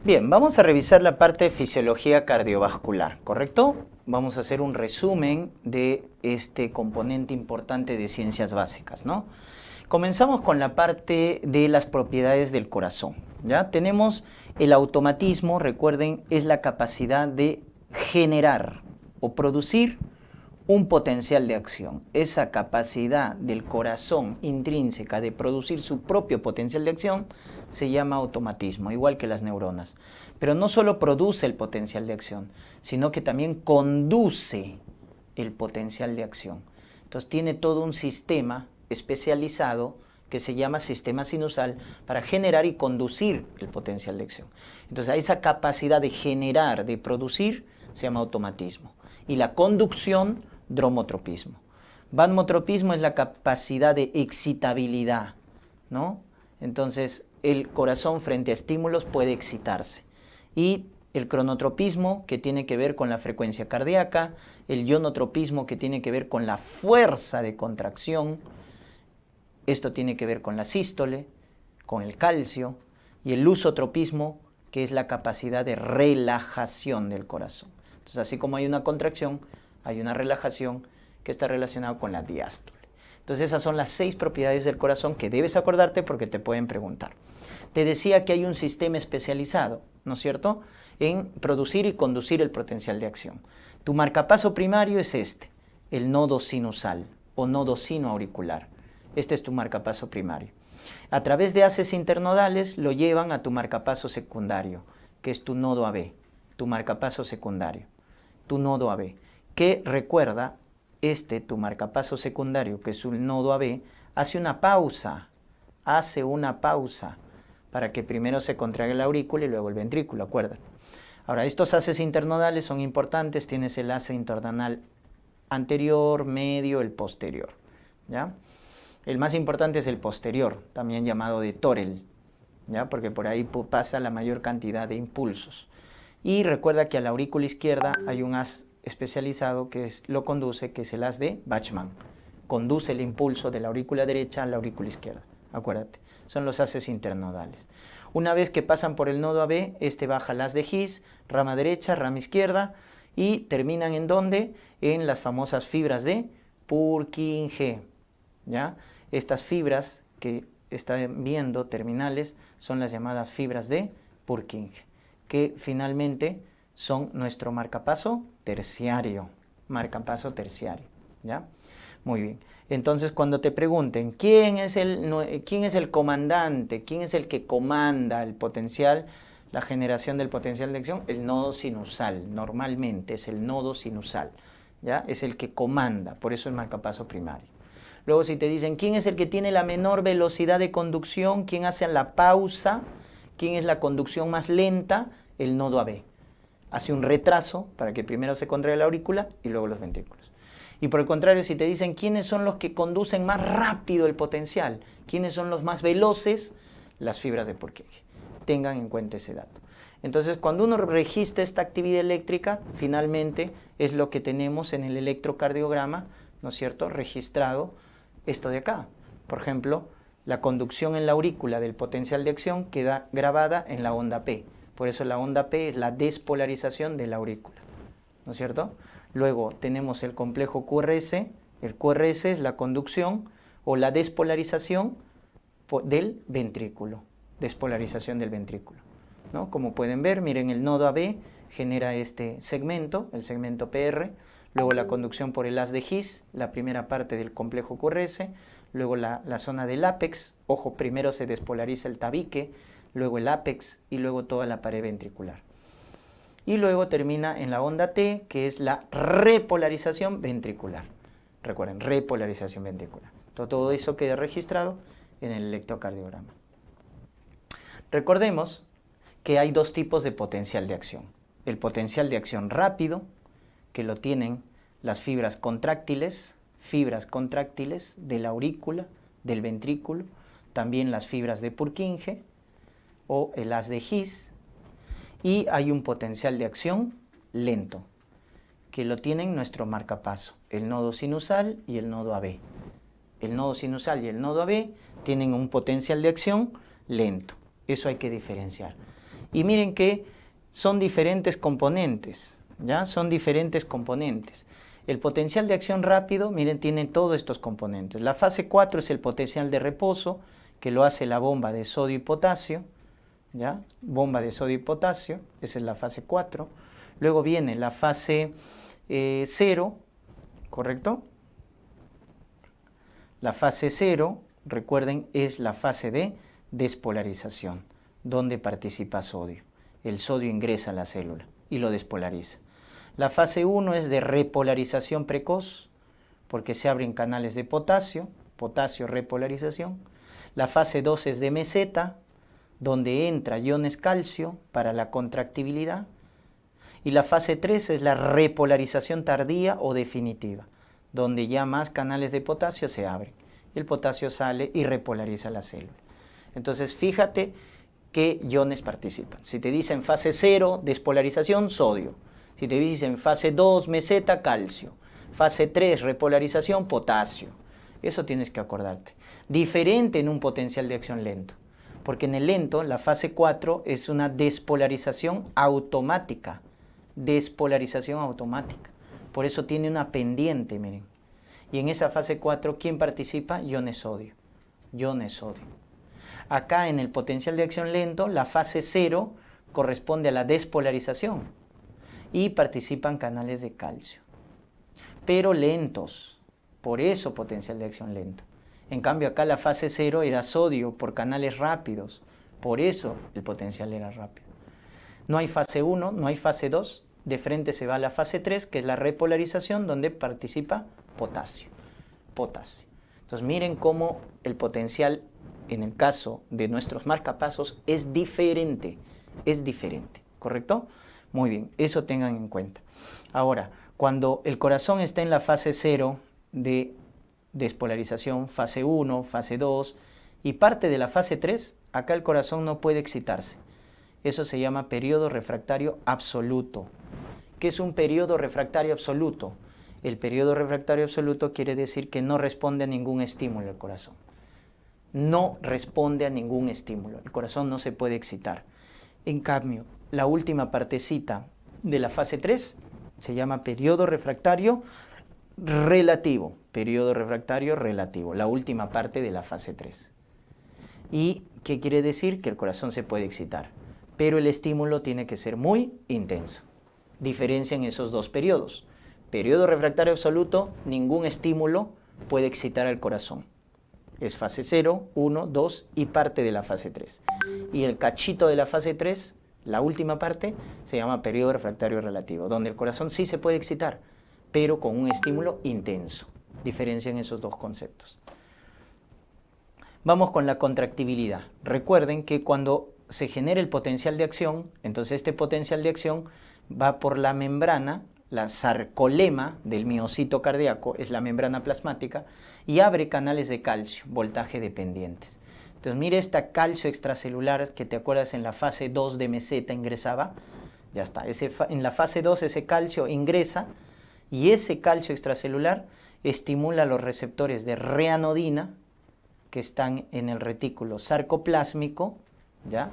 Bien, vamos a revisar la parte de fisiología cardiovascular, ¿correcto? Vamos a hacer un resumen de este componente importante de ciencias básicas, ¿no? Comenzamos con la parte de las propiedades del corazón, ¿ya? Tenemos el automatismo, recuerden, es la capacidad de generar o producir un potencial de acción. Esa capacidad del corazón intrínseca de producir su propio potencial de acción se llama automatismo, igual que las neuronas. Pero no solo produce el potencial de acción, sino que también conduce el potencial de acción. Entonces tiene todo un sistema especializado que se llama sistema sinusal para generar y conducir el potencial de acción. Entonces a esa capacidad de generar, de producir, se llama automatismo. Y la conducción, dromotropismo. Vasomotropismo es la capacidad de excitabilidad, ¿no? Entonces, el corazón frente a estímulos puede excitarse. Y el cronotropismo, que tiene que ver con la frecuencia cardíaca, el ionotropismo, que tiene que ver con la fuerza de contracción, esto tiene que ver con la sístole, con el calcio, y el lusotropismo, que es la capacidad de relajación del corazón. Entonces, así como hay una contracción, hay una relajación que está relacionada con la diástole. Entonces, esas son las 6 propiedades del corazón que debes acordarte porque te pueden preguntar. Te decía que hay un sistema especializado, ¿no es cierto?, en producir y conducir el potencial de acción. Tu marcapaso primario es este, el nodo sinusal o nodo sinoauricular. Este es tu marcapaso primario. A través de haces internodales lo llevan a tu marcapaso secundario, que es tu nodo AB, tu marcapaso secundario, tu nodo AB, que recuerda, tu marcapaso secundario, que es un nodo AB, hace una pausa para que primero se contraiga la aurícula y luego el ventrículo, acuérdate. Ahora, estos haces internodales son importantes, tienes el hace internodal anterior, medio, el posterior, ¿ya? El más importante es el posterior, también llamado de Torel, ¿ya? Porque por ahí pasa la mayor cantidad de impulsos. Y recuerda que a la aurícula izquierda hay un haz especializado que lo conduce, que es el haz de Bachmann. Conduce el impulso de la aurícula derecha a la aurícula izquierda. Acuérdate, son los haces internodales. Una vez que pasan por el nodo AB, baja el haz de His, rama derecha, rama izquierda, y terminan ¿en dónde? En las famosas fibras de Purkinje, ¿ya? Estas fibras que están viendo terminales son las llamadas fibras de Purkinje, que finalmente son nuestro marcapaso terciario, ¿ya? Muy bien. Entonces, cuando te pregunten quién es el comandante, quién es el que comanda el potencial, la generación del potencial de acción, el nodo sinusal, normalmente es el nodo sinusal, ¿ya? Es el que comanda, por eso el marcapaso primario. Luego, si te dicen quién es el que tiene la menor velocidad de conducción, quién hace la pausa, quién es la conducción más lenta, el nodo AB. Hace un retraso para que primero se contraiga la aurícula y luego los ventrículos. Y por el contrario, si te dicen quiénes son los que conducen más rápido el potencial, quiénes son los más veloces, las fibras de Purkinje. Tengan en cuenta ese dato. Entonces, cuando uno registra esta actividad eléctrica, finalmente es lo que tenemos en el electrocardiograma, ¿no es cierto?, registrado esto de acá. Por ejemplo, la conducción en la aurícula del potencial de acción queda grabada en la onda P. Por eso la onda P es la despolarización de la aurícula, ¿no es cierto? Luego tenemos el complejo QRS. El QRS es la conducción o la despolarización del ventrículo. Despolarización del ventrículo, ¿no? Como pueden ver, miren, el nodo AB genera este segmento, el segmento PR. Luego la conducción por el haz de His, la primera parte del complejo QRS. Luego la zona del ápex. Ojo, primero se despolariza el tabique, luego el ápex y luego toda la pared ventricular. Y luego termina en la onda T, que es la repolarización ventricular. Recuerden, repolarización ventricular. Todo eso queda registrado en el electrocardiograma. Recordemos que hay 2 tipos de potencial de acción. El potencial de acción rápido, que lo tienen las fibras contráctiles de la aurícula, del ventrículo, también las fibras de Purkinje o el haz de His. Y hay un potencial de acción lento, que lo tienen nuestro marcapaso, el nodo sinusal y el nodo AB. El nodo sinusal y el nodo AB tienen un potencial de acción lento. Eso hay que diferenciar. Y miren que son diferentes componentes, ¿ya? Son diferentes componentes. El potencial de acción rápido, miren, tiene todos estos componentes. La fase 4 es el potencial de reposo, que lo hace la bomba de sodio y potasio, ¿ya? Bomba de sodio y potasio, esa es la fase 4. Luego viene la fase 0, ¿correcto? La fase 0, recuerden, es la fase de despolarización, donde participa sodio. El sodio ingresa a la célula y lo despolariza. La fase 1 es de repolarización precoz, porque se abren canales de potasio, potasio repolarización. La fase 2 es de meseta, donde entra iones calcio para la contractibilidad. Y la fase 3 es la repolarización tardía o definitiva, donde ya más canales de potasio se abren. El potasio sale y repolariza la célula. Entonces, fíjate qué iones participan. Si te dicen fase 0, despolarización, sodio. Si te dicen fase 2, meseta, calcio. Fase 3, repolarización, potasio. Eso tienes que acordarte. Diferente en un potencial de acción lento. Porque en el lento, la fase 4 es una despolarización automática. Despolarización automática. Por eso tiene una pendiente, miren. Y en esa fase 4, ¿quién participa? Iones sodio. Iones sodio. Acá en el potencial de acción lento, la fase 0 corresponde a la despolarización y participan canales de calcio, pero lentos, por eso potencial de acción lento. En cambio acá la fase 0 era sodio por canales rápidos, por eso el potencial era rápido. No hay fase 1, no hay fase 2, de frente se va a la fase 3, que es la repolarización, donde participa potasio. Potasio. Entonces miren cómo el potencial en el caso de nuestros marcapasos es diferente, ¿correcto? Muy bien, eso tengan en cuenta. Ahora, cuando el corazón está en la fase 0 de despolarización, fase 1, fase 2 y parte de la fase 3, acá el corazón no puede excitarse. Eso se llama periodo refractario absoluto. ¿Qué es un periodo refractario absoluto? El periodo refractario absoluto quiere decir que no responde a ningún estímulo el corazón. No responde a ningún estímulo. El corazón no se puede excitar. En cambio, la última partecita de la fase 3 se llama periodo refractario relativo. Periodo refractario relativo, la última parte de la fase 3. ¿Y qué quiere decir? Que el corazón se puede excitar, pero el estímulo tiene que ser muy intenso. Diferencian esos dos periodos. Periodo refractario absoluto, ningún estímulo puede excitar al corazón. Es fase 0, 1, 2 y parte de la fase 3. Y el cachito de la fase 3, la última parte, se llama periodo refractario relativo, donde el corazón sí se puede excitar, pero con un estímulo intenso. Diferencian esos dos conceptos. Vamos con la contractibilidad. Recuerden que cuando se genera el potencial de acción, entonces este potencial de acción va por la membrana, la sarcolema del miocito cardíaco, es la membrana plasmática, y abre canales de calcio, voltaje dependientes. Entonces mire esta calcio extracelular que te acuerdas en la fase 2 de meseta ingresaba, ya está, en la fase 2 ese calcio ingresa y ese calcio extracelular estimula los receptores de reanodina que están en el retículo sarcoplásmico, ¿ya?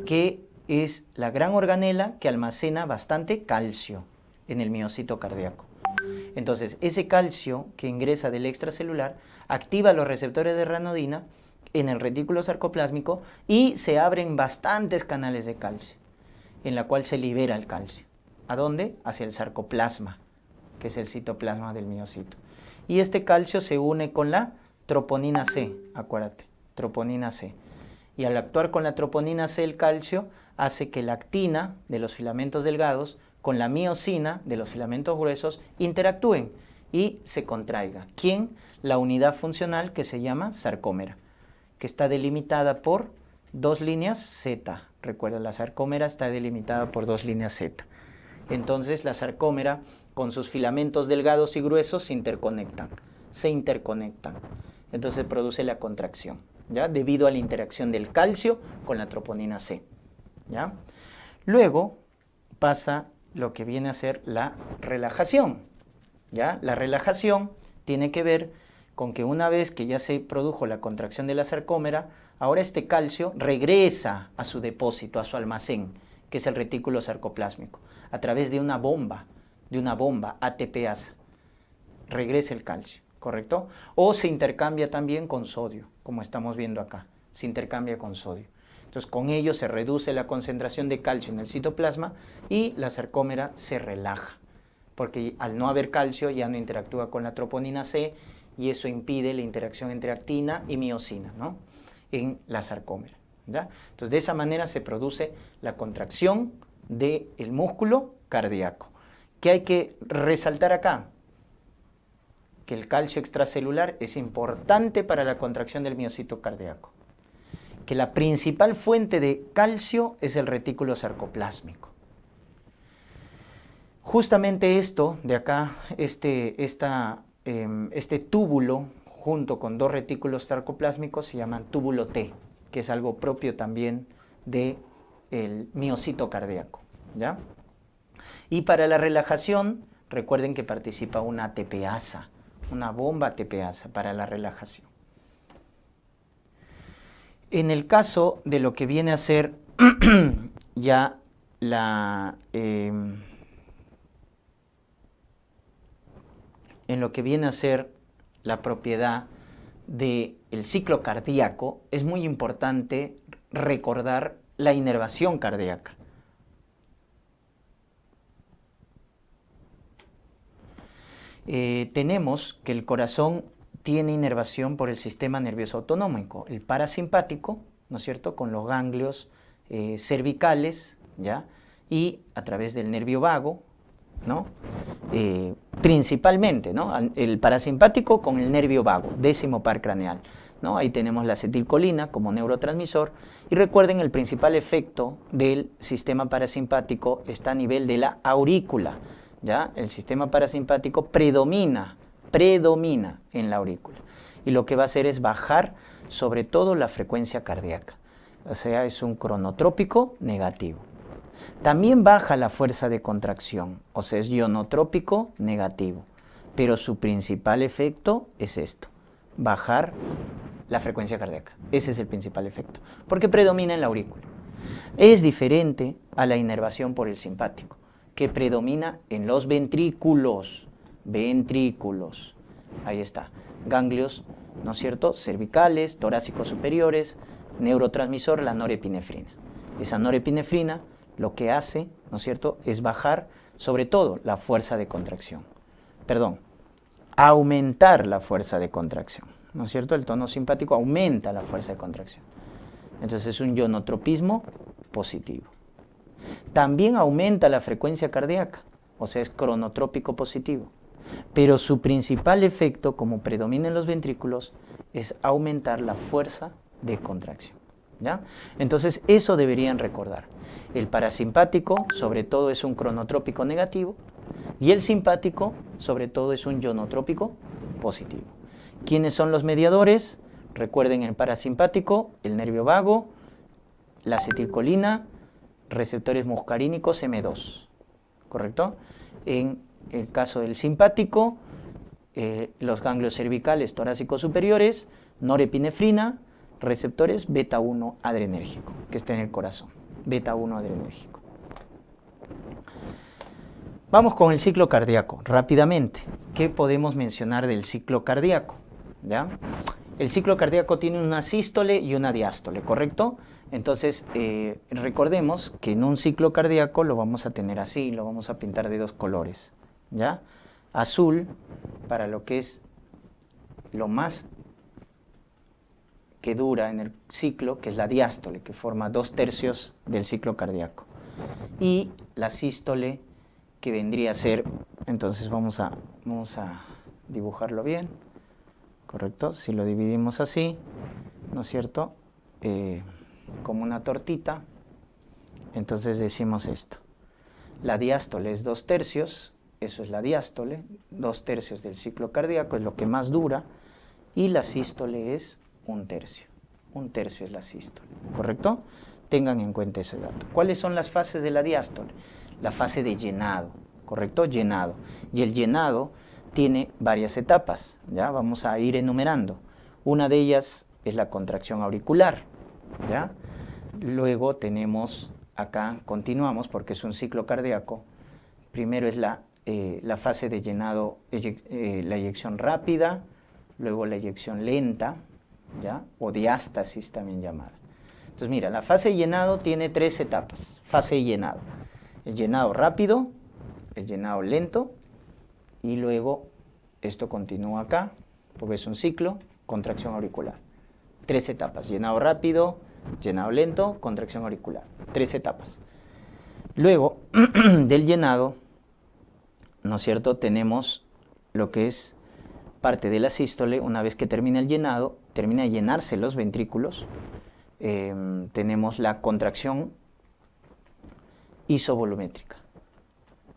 Que es la gran organela que almacena bastante calcio en el miocito cardíaco. Entonces, ese calcio que ingresa del extracelular activa los receptores de reanodina en el retículo sarcoplásmico y se abren bastantes canales de calcio, en la cual se libera el calcio. ¿A dónde? Hacia el sarcoplasma, que es el citoplasma del miocito. Y este calcio se une con la troponina C, acuérdate, troponina C. Y al actuar con la troponina C el calcio hace que la actina de los filamentos delgados con la miosina de los filamentos gruesos interactúen y se contraiga. ¿Quién? La unidad funcional que se llama sarcómera, que está delimitada por dos líneas Z. Recuerda, la sarcómera está delimitada por dos líneas Z. Entonces la sarcómera con sus filamentos delgados y gruesos se interconectan. Entonces produce la contracción, ¿ya? Debido a la interacción del calcio con la troponina C, ¿ya? Luego pasa lo que viene a ser la relajación, ¿ya? La relajación tiene que ver con que una vez que ya se produjo la contracción de la sarcómera, ahora este calcio regresa a su depósito, a su almacén, que es el retículo sarcoplásmico, a través de una bomba ATPasa. Regresa el calcio, ¿correcto? O se intercambia también con sodio, como estamos viendo acá, se intercambia con sodio. Entonces con ello se reduce la concentración de calcio en el citoplasma y la sarcómera se relaja, porque al no haber calcio ya no interactúa con la troponina C y eso impide la interacción entre actina y miosina, ¿no?, en la sarcómera, ¿ya? Entonces de esa manera se produce la contracción del músculo cardíaco. ¿Qué hay que resaltar acá? Que el calcio extracelular es importante para la contracción del miocito cardíaco, que la principal fuente de calcio es el retículo sarcoplásmico. Justamente esto de acá, este túbulo junto con dos retículos sarcoplásmicos se llaman túbulo T, que es algo propio también del miocito cardíaco, ¿ya? Y para la relajación, recuerden que participa una ATPasa, una bomba ATPasa para la relajación. En el caso de lo que viene a ser ya en lo que viene a ser la propiedad del ciclo cardíaco, es muy importante recordar la inervación cardíaca. Tenemos que el corazón tiene inervación por el sistema nervioso autonómico, el parasimpático, ¿no es cierto?, con los ganglios cervicales, ¿ya?, y a través del nervio vago, ¿no?, principalmente, ¿no?, el parasimpático con el nervio vago, décimo par craneal, ¿no? Ahí tenemos la acetilcolina como neurotransmisor y recuerden el principal efecto del sistema parasimpático está a nivel de la aurícula, ¿ya? El sistema parasimpático predomina en la aurícula y lo que va a hacer es bajar sobre todo la frecuencia cardíaca, o sea, es un cronotrópico negativo. También baja la fuerza de contracción, o sea, es ionotrópico negativo, pero su principal efecto es esto, bajar la frecuencia cardíaca. Ese es el principal efecto, porque predomina en la aurícula. Es diferente a la inervación por el simpático, que predomina en los ventrículos, ahí está, ganglios, ¿no es cierto?, cervicales, torácicos superiores, neurotransmisor, la norepinefrina. Esa norepinefrina lo que hace, ¿no es cierto?, es bajar sobre todo la fuerza de contracción. Aumentar la fuerza de contracción, ¿no es cierto? El tono simpático aumenta la fuerza de contracción. Entonces es un ionotropismo positivo. También aumenta la frecuencia cardíaca, o sea, es cronotrópico positivo. Pero su principal efecto, como predomina en los ventrículos, es aumentar la fuerza de contracción, ¿ya? Entonces eso deberían recordar. El parasimpático, sobre todo, es un cronotrópico negativo y el simpático, sobre todo, es un ionotrópico positivo. ¿Quiénes son los mediadores? Recuerden el parasimpático, el nervio vago, la acetilcolina, receptores muscarínicos M2, ¿correcto? En el caso del simpático, los ganglios cervicales torácicos superiores, norepinefrina, receptores beta 1 adrenérgico, que está en el corazón, beta 1 adrenérgico. Vamos con el ciclo cardíaco, rápidamente. ¿Qué podemos mencionar del ciclo cardíaco? ¿Ya? El ciclo cardíaco tiene una sístole y una diástole, ¿correcto? Entonces, recordemos que en un ciclo cardíaco lo vamos a tener así, lo vamos a pintar de dos colores, ¿ya? Azul para lo que es lo más que dura en el ciclo, que es la diástole, que forma 2/3 del ciclo cardíaco. Y la sístole, que vendría a ser, entonces vamos a dibujarlo bien, ¿correcto? Si lo dividimos así, ¿no es cierto?, como una tortita, entonces decimos esto. La diástole es 2/3, eso es la diástole, 2/3 del ciclo cardíaco, es lo que más dura, y la sístole es 1/3. 1/3 es la sístole, ¿correcto? Tengan en cuenta ese dato. ¿Cuáles son las fases de la diástole? La fase de llenado, ¿correcto? Llenado. Y el llenado tiene varias etapas, ¿ya? Vamos a ir enumerando. Una de ellas es la contracción auricular, ¿ya? Luego tenemos acá, continuamos porque es un ciclo cardíaco. Primero es la fase de llenado, la eyección rápida, luego la eyección lenta, ¿ya? O diástasis también llamada. Entonces mira, la fase de llenado tiene 3 etapas. Fase de llenado. El llenado rápido, el llenado lento y luego esto continúa acá, porque es un ciclo, contracción auricular. 3 etapas, llenado rápido, llenado lento, contracción auricular. 3 etapas. Luego del llenado, ¿no es cierto?, tenemos lo que es parte de la sístole. Una vez que termina el llenado, termina de llenarse los ventrículos, tenemos la contracción isovolumétrica,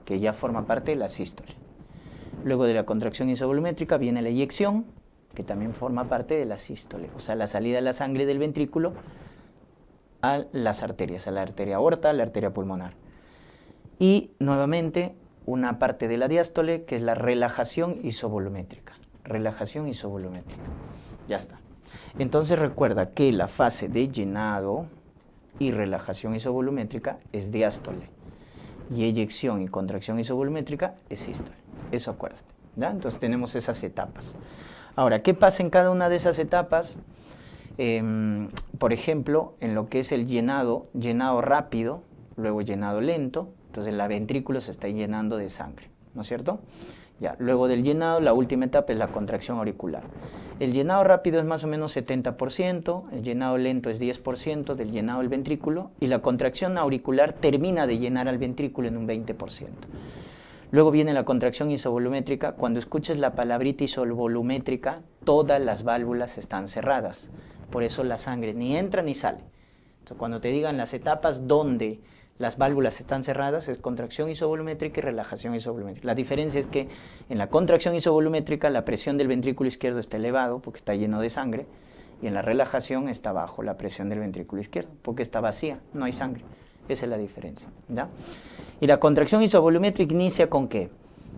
que ya forma parte de la sístole. Luego de la contracción isovolumétrica viene la eyección, que también forma parte de la sístole, o sea, la salida de la sangre del ventrículo a las arterias, a la arteria aorta, a la arteria pulmonar. Y nuevamente una parte de la diástole, que es la relajación isovolumétrica. Relajación isovolumétrica. Ya está. Entonces recuerda que la fase de llenado y relajación isovolumétrica es diástole. Y eyección y contracción isovolumétrica es sístole. Eso acuérdate, ¿ya? Entonces tenemos esas etapas. Ahora, ¿qué pasa en cada una de esas etapas? Por ejemplo, en lo que es el llenado rápido, luego llenado lento, entonces la ventrículo se está llenando de sangre, ¿no es cierto? Ya, luego del llenado, la última etapa es la contracción auricular. El llenado rápido es más o menos 70%, el llenado lento es 10% del llenado del ventrículo y la contracción auricular termina de llenar al ventrículo en un 20%. Luego viene la contracción isovolumétrica. Cuando escuches la palabrita isovolumétrica, todas las válvulas están cerradas. Por eso la sangre ni entra ni sale. Entonces, cuando te digan las etapas donde las válvulas están cerradas, es contracción isovolumétrica y relajación isovolumétrica. La diferencia es que en la contracción isovolumétrica la presión del ventrículo izquierdo está elevado porque está lleno de sangre, y en la relajación está bajo la presión del ventrículo izquierdo porque está vacía, no hay sangre. Esa es la diferencia, ¿ya? Y la contracción isovolumétrica inicia con ¿qué?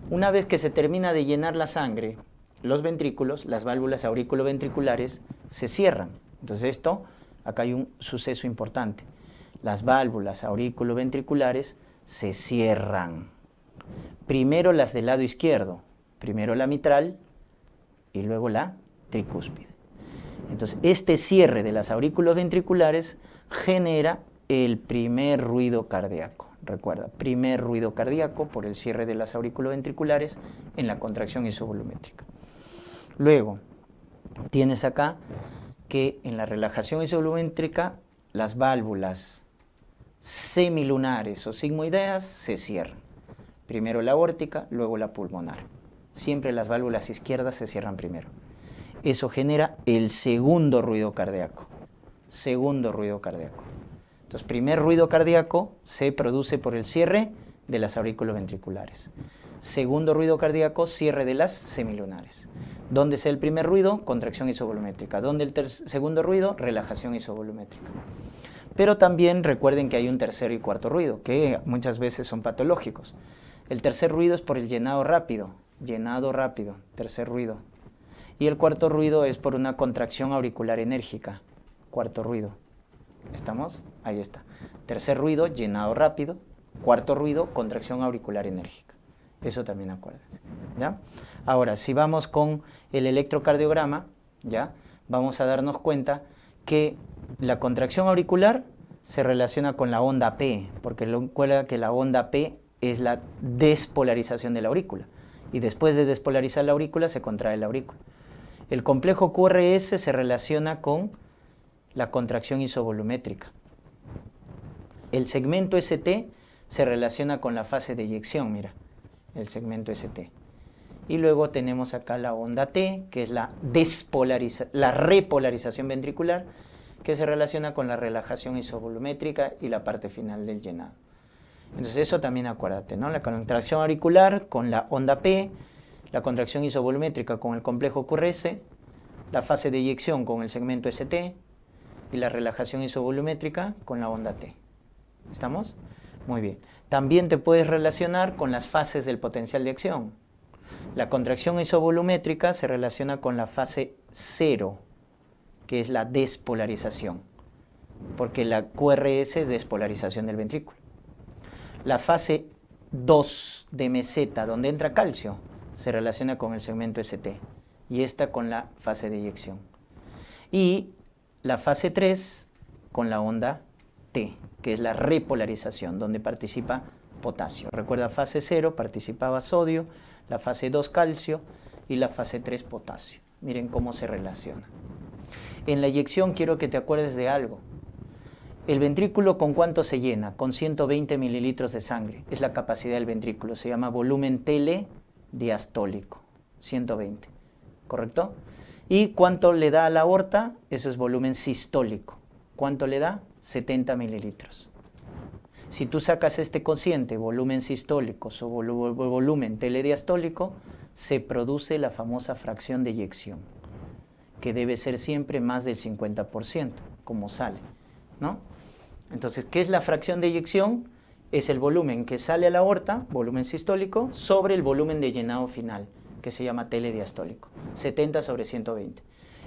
Una vez que se termina de llenar la sangre, los ventrículos, las válvulas auriculoventriculares, se cierran. Entonces esto, acá hay un suceso importante. Las válvulas auriculoventriculares se cierran. Primero las del lado izquierdo, primero la mitral y luego la tricúspide. Entonces este cierre de las auriculoventriculares genera el primer ruido cardíaco. Recuerda, primer ruido cardíaco por el cierre de las auriculoventriculares en la contracción isovolumétrica. Luego, tienes acá que en la relajación isovolumétrica las válvulas semilunares o sigmoideas se cierran. Primero la aórtica, luego la pulmonar. Siempre las válvulas izquierdas se cierran primero. Eso genera el segundo ruido cardíaco. Segundo ruido cardíaco. Entonces, primer ruido cardíaco se produce por el cierre de las auriculoventriculares. Segundo ruido cardíaco, cierre de las semilunares. ¿Dónde es el primer ruido? Contracción isovolumétrica. ¿Dónde el segundo ruido? Relajación isovolumétrica. Pero también recuerden que hay un tercer y cuarto ruido, que muchas veces son patológicos. El tercer ruido es por el llenado rápido, tercer ruido. Y el cuarto ruido es por una contracción auricular enérgica, cuarto ruido. ¿Estamos? Ahí está. Tercer ruido, llenado rápido. Cuarto ruido, contracción auricular enérgica. Eso también acuérdense, ¿ya? Ahora, si vamos con el electrocardiograma, ¿ya? Vamos a darnos cuenta que la contracción auricular se relaciona con la onda P, porque recuerda que la onda P es la despolarización de la aurícula. Y después de despolarizar la aurícula, se contrae la aurícula. El complejo QRS se relaciona con la contracción isovolumétrica. El segmento ST se relaciona con la fase de eyección, mira, el segmento ST. Y luego tenemos acá la onda T, que es la repolarización ventricular, que se relaciona con la relajación isovolumétrica y la parte final del llenado. Entonces eso también acuérdate, ¿no? La contracción auricular con la onda P, la contracción isovolumétrica con el complejo QRS, la fase de eyección con el segmento ST y la relajación isovolumétrica con la onda T. ¿Estamos? Muy bien. También te puedes relacionar con las fases del potencial de acción. La contracción isovolumétrica se relaciona con la fase 0, que es la despolarización, porque la QRS es despolarización del ventrículo. La fase 2 de meseta, donde entra calcio, se relaciona con el segmento ST, y esta con la fase de eyección. Y la fase 3 con la onda T, que es la repolarización, donde participa potasio. Recuerda, fase 0 participaba sodio, la fase 2 calcio y la fase 3 potasio. Miren cómo se relaciona. En la eyección quiero que te acuerdes de algo. ¿El ventrículo con cuánto se llena? Con 120 mililitros de sangre. Es la capacidad del ventrículo. Se llama volumen telediastólico. 120. ¿Correcto? ¿Y cuánto le da a la aorta? Eso es volumen sistólico. ¿Cuánto le da? 70 mililitros. Si tú sacas este cociente, volumen sistólico o volumen telediastólico, se produce la famosa fracción de eyección, que debe ser siempre más del 50%, como sale, ¿no? Entonces, ¿qué es la fracción de eyección? Es el volumen que sale a la aorta, volumen sistólico, sobre el volumen de llenado final, que se llama telediastólico, 70 sobre 120.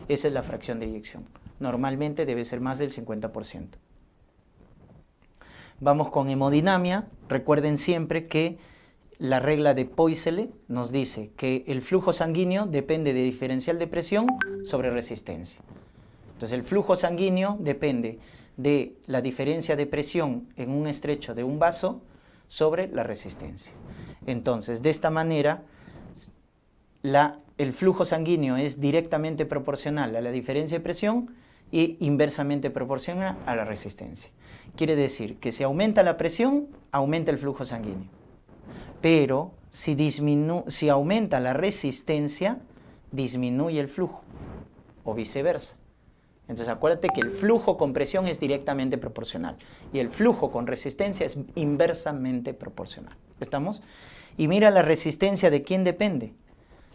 Esa es la fracción de eyección. Normalmente debe ser más del 50%. Vamos con hemodinamia. Recuerden siempre que la regla de Poiseuille nos dice que el flujo sanguíneo depende de diferencial de presión sobre resistencia. Entonces el flujo sanguíneo depende de la diferencia de presión en un estrecho de un vaso sobre la resistencia. Entonces, de esta manera, el flujo sanguíneo es directamente proporcional a la diferencia de presión y inversamente proporcional a la resistencia. Quiere decir que si aumenta la presión, aumenta el flujo sanguíneo. Pero si aumenta la resistencia, disminuye el flujo, o viceversa. Entonces acuérdate que el flujo con presión es directamente proporcional y el flujo con resistencia es inversamente proporcional. ¿Estamos? Y mira, la resistencia, ¿de quién depende?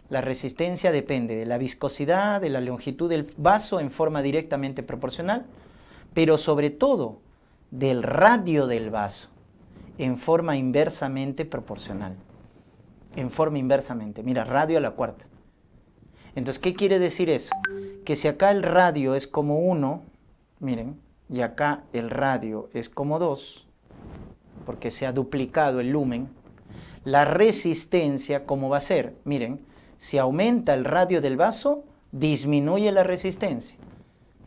La resistencia depende de la viscosidad, de la longitud del vaso en forma directamente proporcional, pero sobre todo del radio del vaso en forma inversamente proporcional. En forma inversamente. Mira, radio a la cuarta. Entonces, ¿qué quiere decir eso? Que si acá el radio es como 1, miren, y acá el radio es como 2, porque se ha duplicado el lumen, la resistencia, ¿cómo va a ser? Miren, si aumenta el radio del vaso, disminuye la resistencia,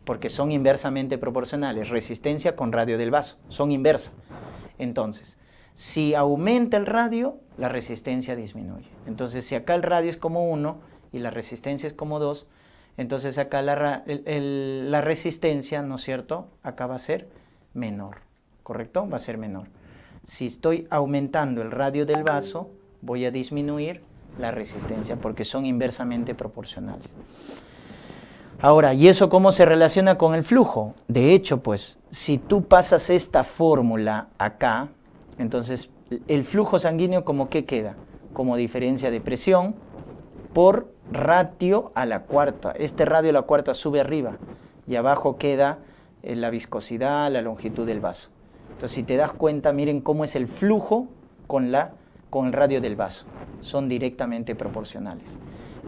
porque son inversamente proporcionales, resistencia con radio del vaso, son inversas. Entonces, si aumenta el radio, la resistencia disminuye. Entonces, si acá el radio es como 1 y la resistencia es como 2, entonces acá la resistencia, ¿no es cierto?, acá va a ser menor, ¿correcto? Va a ser menor. Si estoy aumentando el radio del vaso, voy a disminuir la resistencia porque son inversamente proporcionales. Ahora, ¿y eso cómo se relaciona con el flujo? De hecho, pues, si tú pasas esta fórmula acá, entonces el flujo sanguíneo, ¿como qué queda? Como diferencia de presión por ratio a la cuarta. Este radio a la cuarta sube arriba y abajo queda la viscosidad, la longitud del vaso. Entonces, si te das cuenta, miren cómo es el flujo con el radio del vaso. Son directamente proporcionales.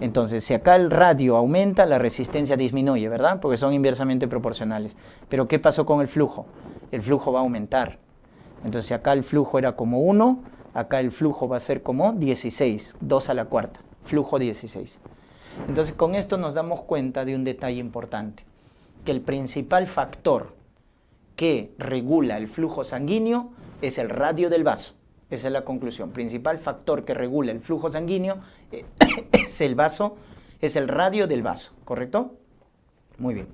Entonces, si acá el radio aumenta, la resistencia disminuye, ¿verdad? Porque son inversamente proporcionales. Pero, ¿qué pasó con el flujo? El flujo va a aumentar. Entonces, si acá el flujo era como 1, acá el flujo va a ser como 16, 2 a la cuarta. Flujo 16. Entonces, con esto nos damos cuenta de un detalle importante, que el principal factor que regula el flujo sanguíneo es el radio del vaso. Esa es la conclusión. Principal factor que regula el flujo sanguíneo es el vaso, es el radio del vaso, ¿correcto? Muy bien.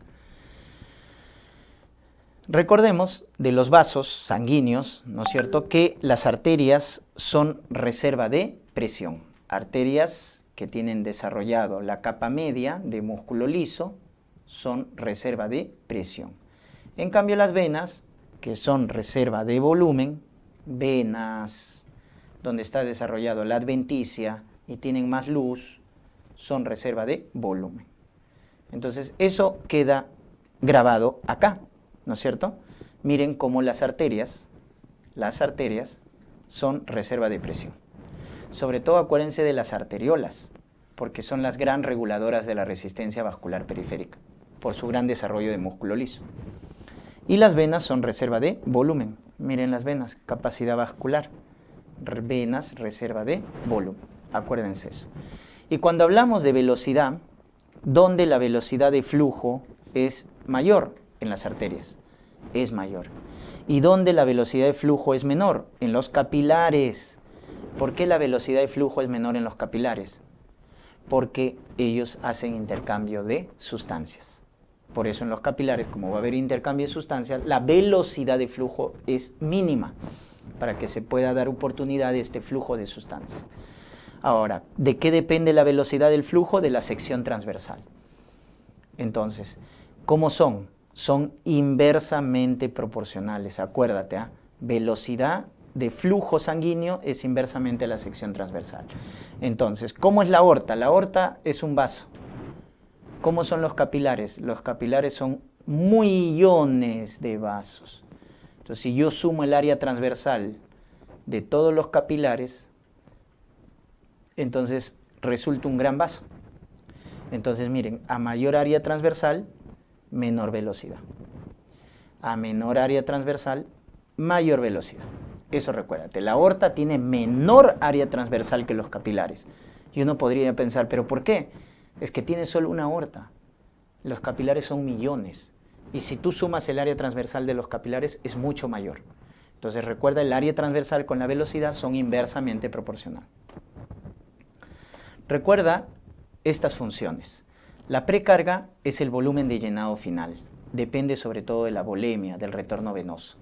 Recordemos de los vasos sanguíneos, ¿no es cierto?, que las arterias son reserva de presión. Arterias que tienen desarrollado la capa media de músculo liso son reserva de presión. En cambio, las venas, que son reserva de volumen, venas donde está desarrollado la adventicia y tienen más luz, son reserva de volumen. Entonces, eso queda grabado acá, ¿no es cierto? Miren cómo las arterias son reserva de presión. Sobre todo acuérdense de las arteriolas, porque son las gran reguladoras de la resistencia vascular periférica, por su gran desarrollo de músculo liso. Y las venas son reserva de volumen. Miren las venas, capacidad vascular. Venas, reserva de volumen. Acuérdense eso. Y cuando hablamos de velocidad, ¿dónde la velocidad de flujo es mayor? En las arterias. Es mayor. ¿Y dónde la velocidad de flujo es menor? En los capilares. ¿Por qué la velocidad de flujo es menor en los capilares? Porque ellos hacen intercambio de sustancias. Por eso en los capilares, como va a haber intercambio de sustancias, la velocidad de flujo es mínima para que se pueda dar oportunidad de este flujo de sustancias. Ahora, ¿de qué depende la velocidad del flujo? De la sección transversal. Entonces, ¿cómo son? Son inversamente proporcionales. Acuérdate, velocidad de flujo sanguíneo es inversamente a la sección transversal. Entonces, ¿cómo es la aorta? La aorta es un vaso. ¿Cómo son los capilares? Los capilares son millones de vasos. Entonces, si yo sumo el área transversal de todos los capilares, entonces resulta un gran vaso. Entonces, miren, a mayor área transversal, menor velocidad. A menor área transversal, mayor velocidad. Eso recuérdate, la aorta tiene menor área transversal que los capilares. Y uno podría pensar, ¿pero por qué? Es que tiene solo una aorta. Los capilares son millones. Y si tú sumas el área transversal de los capilares, es mucho mayor. Entonces recuerda, el área transversal con la velocidad son inversamente proporcionales. Recuerda estas funciones. La precarga es el volumen de llenado final. Depende sobre todo de la volemia, del retorno venoso.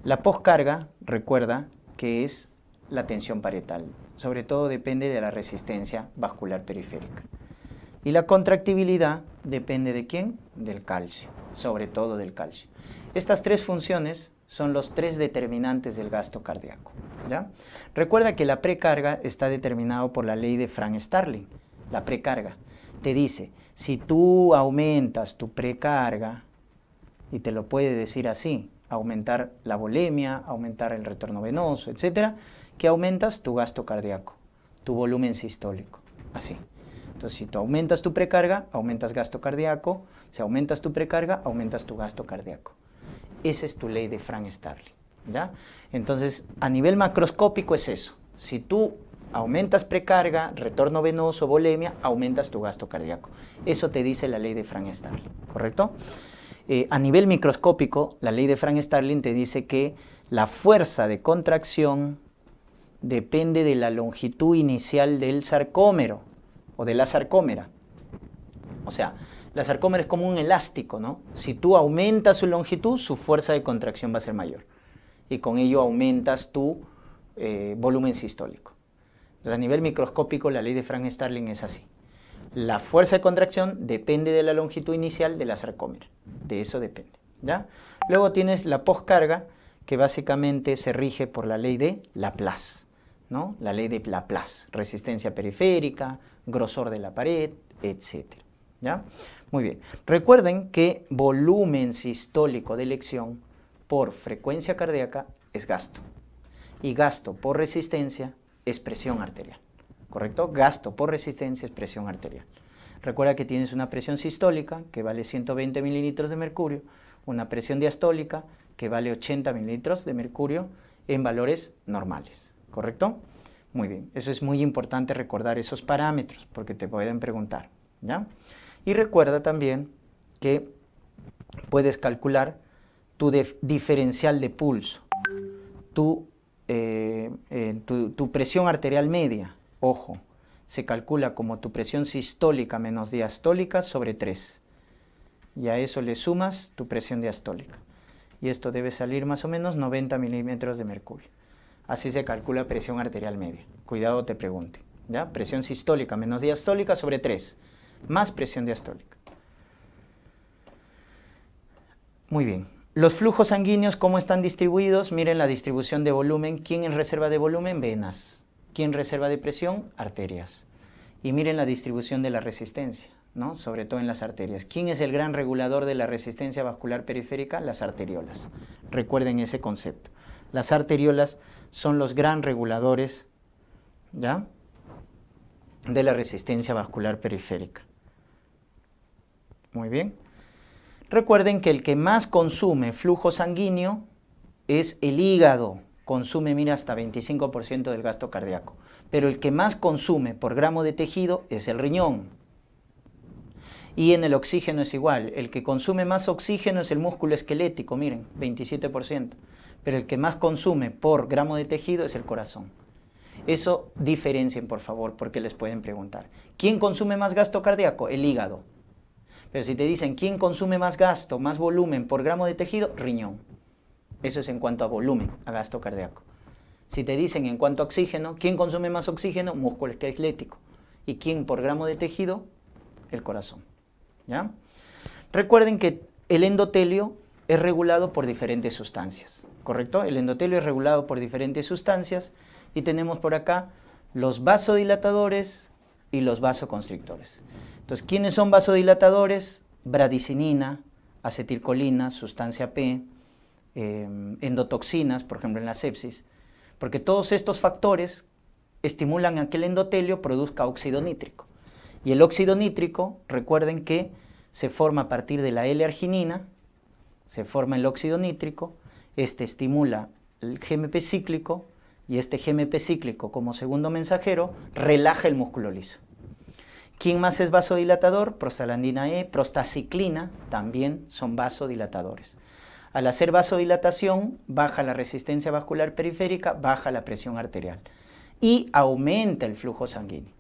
La poscarga, recuerda que es la tensión parietal. Sobre todo depende de la resistencia vascular periférica. Y la contractibilidad depende ¿de quién? Del calcio, sobre todo del calcio. Estas tres funciones son los tres determinantes del gasto cardíaco, ¿ya? Recuerda que la precarga está determinado por la ley de Frank-Starling. La precarga te dice, si tú aumentas tu precarga, y te lo puede decir así, aumentar la volemia, aumentar el retorno venoso, etcétera, que aumentas tu gasto cardíaco, tu volumen sistólico, así. Entonces, si tú aumentas tu precarga, aumentas gasto cardíaco. Si aumentas tu precarga, aumentas tu gasto cardíaco. Esa es tu ley de Frank-Starling, ¿ya? Entonces, a nivel macroscópico es eso. Si tú aumentas precarga, retorno venoso, volemia, aumentas tu gasto cardíaco. Eso te dice la ley de Frank-Starling, ¿correcto? A nivel microscópico, la ley de Frank-Starling te dice que la fuerza de contracción depende de la longitud inicial del sarcómero o de la sarcómera. O sea, la sarcómera es como un elástico, ¿no? Si tú aumentas su longitud, su fuerza de contracción va a ser mayor. Y con ello aumentas tu volumen sistólico. Entonces, a nivel microscópico, la ley de Frank-Starling es así. La fuerza de contracción depende de la longitud inicial de la sarcómera. De eso depende, ¿ya? Luego tienes la poscarga, que básicamente se rige por la ley de Laplace, ¿no? La ley de Laplace, resistencia periférica, grosor de la pared, etc. ¿Ya? Muy bien. Recuerden que volumen sistólico de elección por frecuencia cardíaca es gasto. Y gasto por resistencia es presión arterial. ¿Correcto? Gasto por resistencia es presión arterial. Recuerda que tienes una presión sistólica que vale 120 mililitros de mercurio, una presión diastólica que vale 80 mililitros de mercurio en valores normales. ¿Correcto? Muy bien, eso es muy importante recordar esos parámetros porque te pueden preguntar, ¿ya? Y recuerda también que puedes calcular tu diferencial de pulso, tu presión arterial media, ojo, se calcula como tu presión sistólica menos diastólica sobre 3. Y a eso le sumas tu presión diastólica. Y esto debe salir más o menos 90 milímetros de mercurio. Así se calcula presión arterial media. Cuidado, te pregunte, ¿ya? Presión sistólica menos diastólica sobre 3, más presión diastólica. Muy bien. Los flujos sanguíneos, ¿cómo están distribuidos? Miren la distribución de volumen. ¿Quién es reserva de volumen? Venas. ¿Quién reserva de presión? Arterias. Y miren la distribución de la resistencia, ¿no? Sobre todo en las arterias. ¿Quién es el gran regulador de la resistencia vascular periférica? Las arteriolas. Recuerden ese concepto. Las arteriolas son los gran reguladores ¿ya? De la resistencia vascular periférica. Muy bien. Recuerden que el que más consume flujo sanguíneo es el hígado. Consume, mira, hasta 25% del gasto cardíaco. Pero el que más consume por gramo de tejido es el riñón. Y en el oxígeno es igual. El que consume más oxígeno es el músculo esquelético, miren, 27%. Pero el que más consume por gramo de tejido es el corazón. Eso diferencien, por favor, porque les pueden preguntar. ¿Quién consume más gasto cardíaco? El hígado. Pero si te dicen, ¿quién consume más gasto, más volumen por gramo de tejido? Riñón. Eso es en cuanto a volumen, a gasto cardíaco. Si te dicen en cuanto a oxígeno, ¿quién consume más oxígeno? Músculo esquelético. ¿Y quién por gramo de tejido? El corazón. ¿Ya? Recuerden que el endotelio es regulado por diferentes sustancias, ¿correcto? El endotelio es regulado por diferentes sustancias y tenemos por acá los vasodilatadores y los vasoconstrictores. Entonces, ¿quiénes son vasodilatadores? Bradicinina, acetilcolina, sustancia P, endotoxinas, por ejemplo en la sepsis, porque todos estos factores estimulan a que el endotelio produzca óxido nítrico. Y el óxido nítrico, recuerden que se forma a partir de la L-arginina, se forma el óxido nítrico, este estimula el GMP cíclico y este GMP cíclico como segundo mensajero relaja el músculo liso. ¿Quién más es vasodilatador? Prostaglandina E, prostaciclina también son vasodilatadores. Al hacer vasodilatación, baja la resistencia vascular periférica, baja la presión arterial y aumenta el flujo sanguíneo.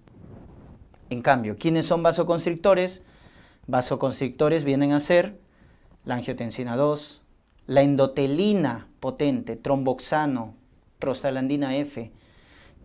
En cambio, ¿quiénes son vasoconstrictores? Vasoconstrictores vienen a ser la angiotensina 2, la endotelina potente, tromboxano, prostaglandina F.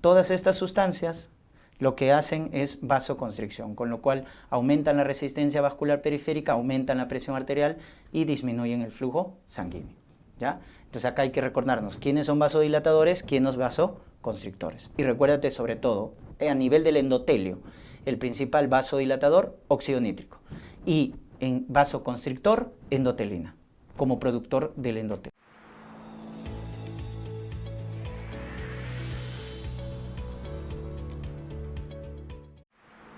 Todas estas sustancias lo que hacen es vasoconstricción, con lo cual aumentan la resistencia vascular periférica, aumentan la presión arterial y disminuyen el flujo sanguíneo. ¿Ya? Entonces acá hay que recordarnos quiénes son vasodilatadores, quiénes son vasoconstrictores. Y recuérdate sobre todo, a nivel del endotelio, el principal vasodilatador, óxido nítrico. Y en vasoconstrictor, endotelina, como productor del endotelio.